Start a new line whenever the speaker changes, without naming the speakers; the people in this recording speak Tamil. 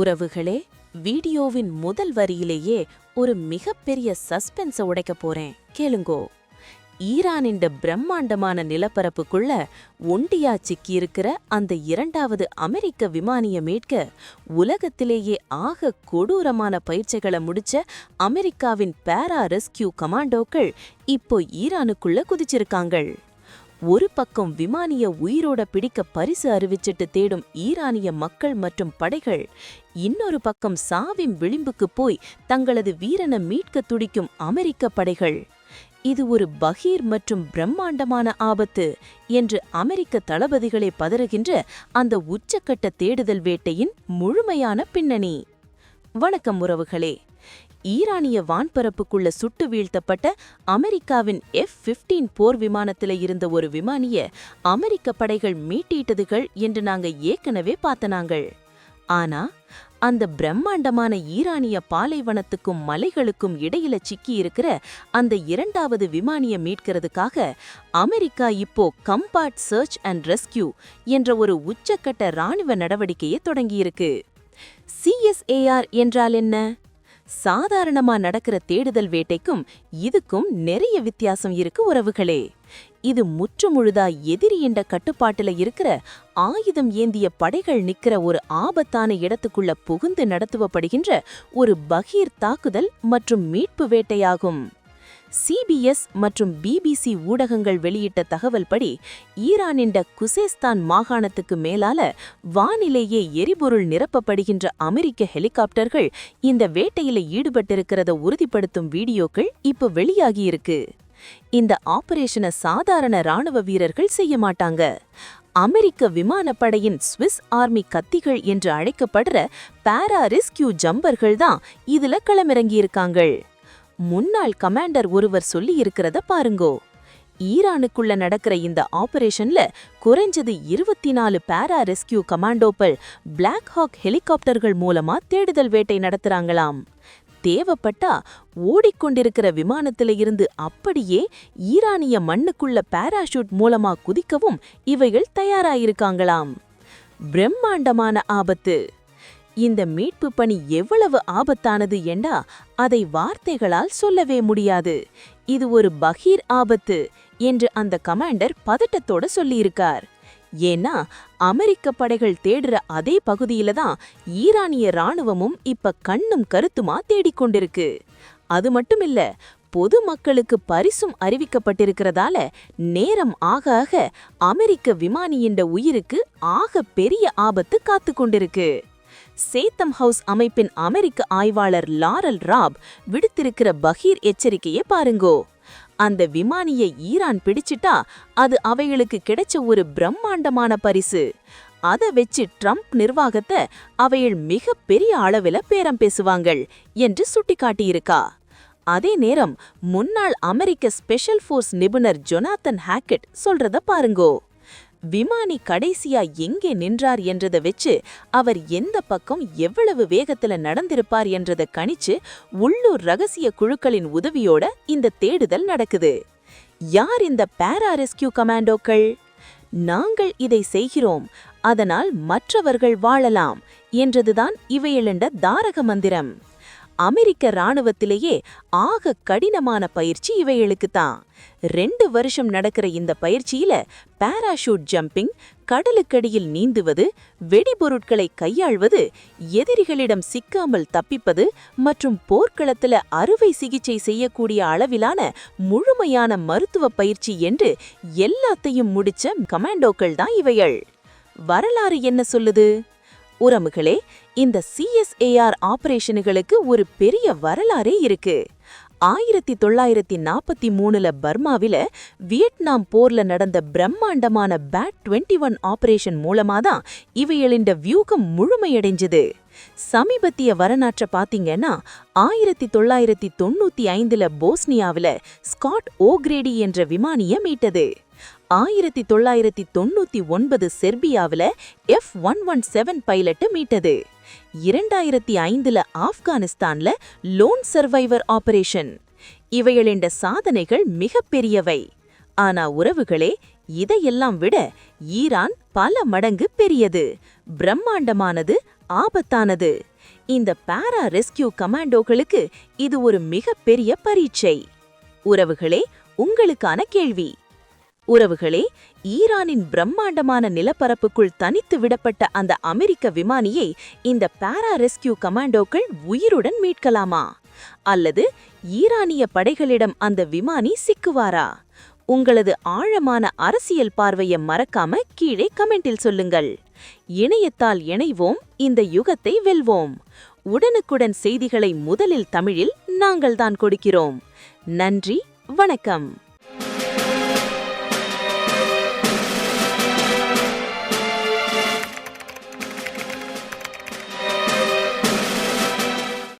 உறவுகளே, வீடியோவின் முதல் வரியிலேயே ஒரு மிகப்பெரிய சஸ்பென்ஸ உடைக்க போறேன், கேளுங்கோ. ஈரானின் பிரம்மாண்டமான நிலப்பரப்புக்குள்ள ஒண்டியா சிக்கியிருக்கிற அந்த இரண்டாவது அமெரிக்க விமானிய மீட்க உலகத்திலேயே ஆக கொடூரமான பயிற்சிகளை முடிச்ச அமெரிக்காவின் பாரா ரெஸ்கியூ கமாண்டோக்கள் இப்போ ஈரானுக்குள்ள குதிச்சிருக்காங்க. ஒரு பக்கம் விமானிய உயிரோட பிடிக்க பரிசு அறிவிச்சிட்டு தேடும் ஈரானிய மக்கள் மற்றும் படைகள், இன்னொரு பக்கம் சாவின் விளிம்புக்கு போய் தங்களது வீரனை மீட்க துடிக்கும் அமெரிக்க படைகள். இது ஒரு பகீர் மற்றும் பிரம்மாண்டமான ஆபத்து என்று அமெரிக்க தளபதிகளை பதறுகின்ற அந்த உச்சக்கட்ட தேடுதல் வேட்டையின் முழுமையான பின்னணி. வணக்கம் உறவுகளே. ஈரானிய வான்பரப்புக்குள்ள சுட்டு வீழ்த்தப்பட்ட அமெரிக்காவின் F-15 போர் விமானத்தில இருந்த ஒரு விமானிய அமெரிக்க படைகள் மீட்டீட்டதுகள் என்று நாங்க ஏற்கனவே பார்த்தனாங்கள். ஆனா அந்த பிரம்மாண்டமான ஈரானிய பாலைவனத்துக்கும் மலைகளுக்கும் இடையில சிக்கி இருக்கிற அந்த இரண்டாவது விமானிய மீட்கிறதுக்காக அமெரிக்கா இப்போ கம்பார்ட் சர்ச் அண்ட் ரெஸ்கியூ என்ற ஒரு உச்சக்கட்ட இராணுவ நடவடிக்கையை தொடங்கியிருக்கு. CSAR என்றால் என்ன? சாதாரணமா நடக்கிற தேடுதல் வேட்டைக்கும் இதுக்கும் நிறைய வித்தியாசம் இருக்கு உறவுகளே. இது முற்றுமுழுதா எதிரியின்ற கட்டுப்பாட்டுல இருக்கிற ஆயுதம் ஏந்திய படைகள் நிக்கிற ஒரு ஆபத்தான இடத்துக்குள்ள புகுந்து நடத்துவப்படுகின்ற ஒரு பகீர் தாக்குதல் மற்றும் மீட்பு வேட்டையாகும். CBS மற்றும் BBC ஊடகங்கள் வெளியிட்ட தகவல் படி ஈரானின் குசேஸ்தான் மாகாணத்துக்கு மேலால வானிலேயே எரிபொருள் நிரப்பப்படுகின்ற அமெரிக்க ஹெலிகாப்டர்கள் இந்த வேட்டையில ஈடுபட்டிருக்கிறத உறுதிப்படுத்தும் வீடியோக்கள் இப்ப வெளியாகியிருக்கு. இந்த ஆபரேஷனை சாதாரண இராணுவ வீரர்கள் செய்ய மாட்டாங்க. அமெரிக்க விமானப்படையின் ஸ்விஸ் ஆர்மி கத்திகள் என்று அழைக்கப்படுற பாரா ரெஸ்கியூ ஜம்பர்கள் தான் இதுல களமிறங்கியிருக்காங்க. முன்னாள் கமாண்டர் ஒருவர் சொல்லி இருக்கிறத பாருங்கோ. ஈரானுக்குள்ள நடக்கிற இந்த ஆபரேஷன்ல குறைஞ்சது 24 பாரா ரெஸ்கியூ கமாண்டோக்கள் பிளாக் ஹாக் ஹெலிகாப்டர்கள் மூலமா தேடுதல் வேட்டை நடத்துறாங்களாம். தேவைப்பட்டா ஓடிக்கொண்டிருக்கிற விமானத்தில இருந்து அப்படியே ஈரானிய மண்ணுக்குள்ள பாராஷூட் மூலமா குதிக்கவும் இவைகள் தயாராயிருக்காங்களாம். பிரம்மாண்டமான ஆபத்து. இந்த மீட்பு பணி எவ்வளவு ஆபத்தானது என்றா அதை வார்த்தைகளால் சொல்லவே முடியாது. இது ஒரு பகீர் ஆபத்து என்று அந்த கமாண்டர் பதட்டத்தோட சொல்லியிருக்கார். ஏன்னா அமெரிக்க படைகள் தேடுற அதே பகுதியில தான் ஈரானிய இராணுவமும் இப்ப கண்ணும் கருத்துமா தேடிக்கொண்டிருக்கு. அது மட்டுமில்ல, பொதுமக்களுக்கு பரிசும் அறிவிக்கப்பட்டிருக்கிறதால நேரம் ஆக ஆக அமெரிக்க விமானியின் உயிருக்கு ஆக பெரிய ஆபத்து காத்து கொண்டிருக்கு. சேத்தம் ஹவுஸ் அமைப்பின் அமெரிக்க ஆய்வாளர் லாரல் ராப் விடுத்திருக்கிற பகீர் எச்சரிக்கையை பாருங்கோ. அந்த விமானியை ஈரான் பிடிச்சிட்டா அது அவைகளுக்கு கிடைச்ச ஒரு பிரம்மாண்டமான பரிசு. அதை வச்சு ட்ரம்ப் நிர்வாகத்தை அவைகள் மிக பெரிய அளவில் பேரம் பேசுவாங்கள் என்று சுட்டிக்காட்டியிருக்கா. அதே நேரம் முன்னாள் அமெரிக்க ஸ்பெஷல் ஃபோர்ஸ் நிபுணர் ஜொனாத்தன் ஹாக்கெட் சொல்றத பாருங்கோ. விமானி கடைசியா எங்கே நின்றார் என்றதை வச்சு அவர் எந்த பக்கம் எவ்வளவு வேகத்துல நடந்திருப்பார் என்றதை கணிச்சு உள்ளூர் ரகசிய குழுக்களின் உதவியோட இந்த தேடுதல் நடக்குது. யார் இந்த பாரா ரெஸ்கியூ கமாண்டோக்கள்? நாங்கள் இதை செய்கிறோம், அதனால் மற்றவர்கள் வாழலாம் என்றதுதான் இவையெழுண்ட தாரக மந்திரம். அமெரிக்க இராணுவத்திலேயே ஆக கடினமான பயிற்சி இவைகளுக்குத்தான். 2 வருஷம் நடக்கிற இந்த பயிற்சியில பாராஷூட் ஜம்பிங், கடலுக்கடியில் நீந்துவது, வெடிபொருட்களை கையாள்வது, எதிரிகளிடம் சிக்காமல் தப்பிப்பது மற்றும் போர்க்களத்துல அறுவை சிகிச்சை செய்யக்கூடிய அளவிலான முழுமையான மருத்துவ பயிற்சி என்று எல்லாத்தையும் முடிச்ச கமாண்டோக்கள் தான் இவைகள். வரலாறு என்ன சொல்லுது? உறவுகளே, இந்த CSAR ஆபரேஷனுகளுக்கு ஒரு பெரிய வரலாறே இருக்கு. 1943 பர்மாவில வியட்நாம் போர்ல நடந்த பிரம்மாண்டமான BAT-21 ஆபரேஷன் மூலமாதான் இவைகளின் வியூகம் முழுமையடைஞ்சது. சமீபத்திய வரலாற்றை பாத்தீங்கன்னா 1995 போஸ்னியாவில ஸ்காட் ஓக்ரேடி என்ற விமானிய மீட்டது. 1999 செர்பியாவில F-117 பைலட் மீட்டது. 2005 ஆப்கானிஸ்தான்ல லோன் சர்வைவர் ஆபரேஷன். இவைகளின் சாதனைகள் மிகப்பெரியவை. ஆனா உறவுகளே, இதையெல்லாம் விட ஈரான் பல மடங்கு பெரியது, பிரம்மாண்டமானது, ஆபத்தானது. இந்த பாரா ரெஸ்கியூ கமாண்டோக்களுக்கு இது ஒரு மிகப்பெரிய பரீட்சை. உறவுகளே, உங்களுக்கான கேள்வி. உறவுகளே, ஈரானின் பிரம்மாண்டமான நிலப்பரப்புக்குள் தனித்து விடப்பட்ட அந்த அமெரிக்க விமானியை இந்த பாரா ரெஸ்கியூ கமாண்டோக்கள் உயிருடன் மீட்கலாமா? அல்லது ஈரானிய படைகளிடம் அந்த விமானி சிக்குவாரா? உங்களது ஆழமான அரசியல் பார்வையை மறக்காம கீழே கமெண்டில் சொல்லுங்கள். இணையத்தால் இணைவோம், இந்த யுகத்தை வெல்வோம். உடனுக்குடன் செய்திகளை முதலில் தமிழில் நாங்கள்தான் கொடுக்கிறோம். நன்றி, வணக்கம்.